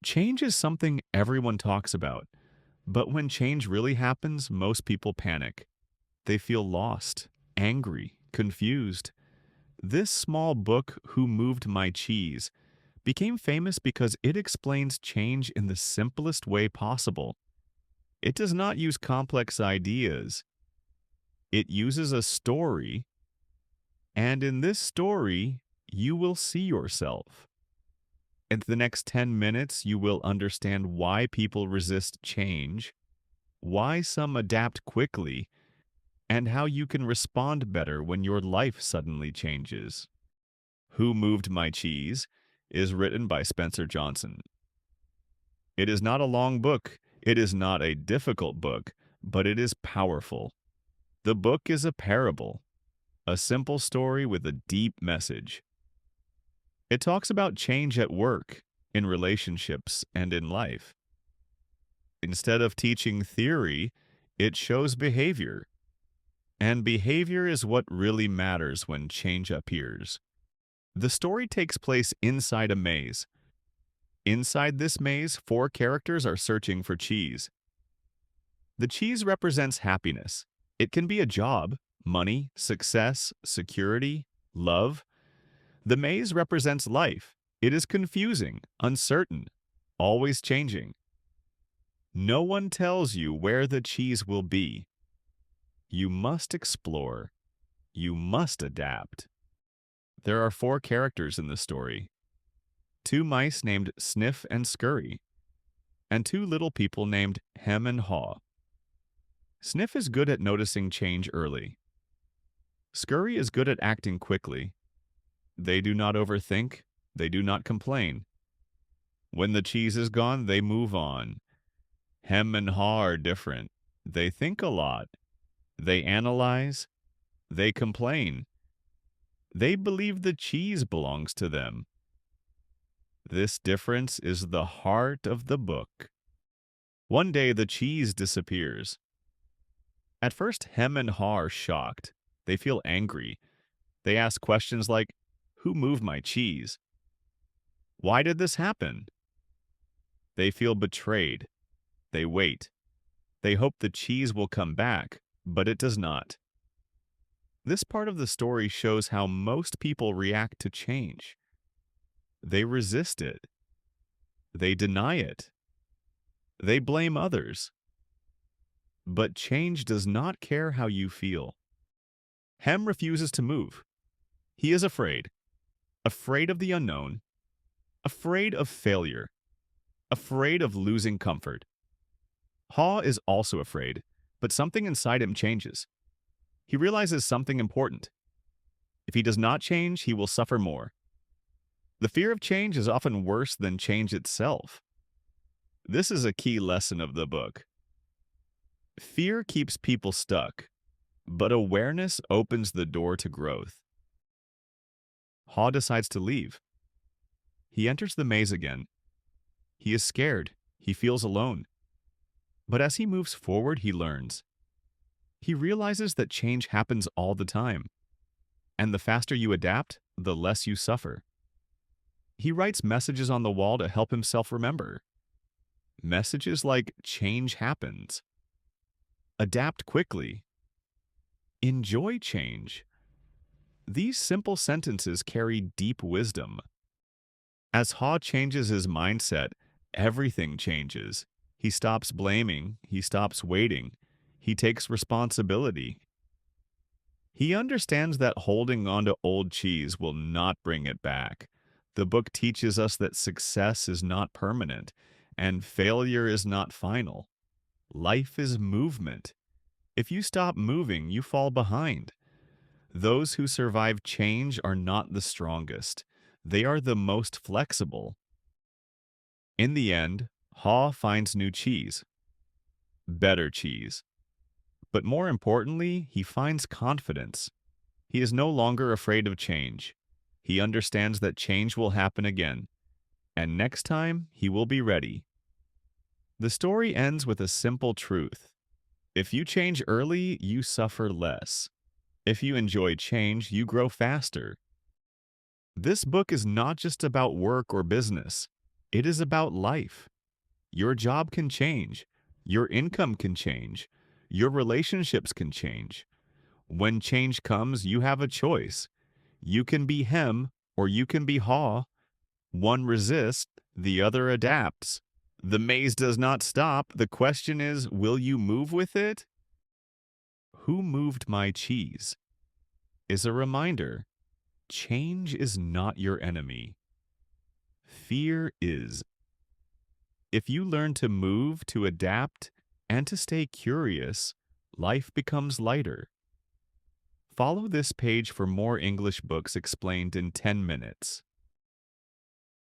Change is something everyone talks about, but when change really happens, most people panic. They feel lost, angry, confused. This small book, Who Moved My Cheese, became famous because it explains change in the simplest way possible. It does not use complex ideas. It uses a story, and in this story, you will see yourself. In the next 10 minutes, you will understand why people resist change, why some adapt quickly, and how you can respond better when your life suddenly changes. Who Moved My Cheese is written by Spencer Johnson. It is not a long book, it is not a difficult book, but it is powerful. The book is a parable, a simple story with a deep message. It talks about change at work, in relationships, and in life. Instead of teaching theory, it shows behavior. And behavior is what really matters when change appears. The story takes place inside a maze. Inside this maze, four characters are searching for cheese. The cheese represents happiness. It can be a job, money, success, security, love. The maze represents life. It is confusing, uncertain, always changing. No one tells you where the cheese will be. You must explore. You must adapt. There are four characters in the story. Two mice named Sniff and Scurry, and two little people named Hem and Haw. Sniff is good at noticing change early. Scurry is good at acting quickly. They do not overthink. They do not complain. When the cheese is gone, they move on. Hem and Haw are different. They think a lot. They analyze. They complain. They believe the cheese belongs to them. This difference is the heart of the book. One day the cheese disappears. At first, Hem and Haw are shocked. They feel angry. They ask questions like, "Who moved my cheese? Why did this happen?" They feel betrayed. They wait. They hope the cheese will come back, but it does not. This part of the story shows how most people react to change. They resist it. They deny it. They blame others. But change does not care how you feel. Hem refuses to move. He is afraid. Afraid of the unknown. Afraid of failure. Afraid of losing comfort. Haw is also afraid, but something inside him changes. He realizes something important. If he does not change, he will suffer more. The fear of change is often worse than change itself. This is a key lesson of the book. Fear keeps people stuck, but awareness opens the door to growth. Haw decides to leave. He enters the maze again. He is scared. He feels alone. But as he moves forward, he learns. He realizes that change happens all the time. And the faster you adapt, the less you suffer. He writes messages on the wall to help himself remember. Messages like change happens. Adapt quickly. Enjoy change. These simple sentences carry deep wisdom. As Haw changes his mindset, everything changes. He stops blaming. He stops waiting. He takes responsibility. He understands that holding on to old cheese will not bring it back. The book teaches us that success is not permanent, and failure is not final. Life is movement. If you stop moving, you fall behind. Those who survive change are not the strongest. They are the most flexible. In the end, Haw finds new cheese. Better cheese. But more importantly, he finds confidence. He is no longer afraid of change. He understands that change will happen again, and next time he will be ready. The story ends with a simple truth. If you change early, you suffer less. If you enjoy change, you grow faster. This book is not just about work or business. It is about life. Your job can change. Your income can change. Your relationships can change. When change comes, you have a choice. You can be him or you can be haw. One resists, the other adapts. The maze does not stop. The question is, will you move with it? Who Moved My Cheese is a reminder change is not your enemy. Fear is. If you learn to move, to adapt, and to stay curious, life becomes lighter. Follow this page for more English books explained in 10 minutes.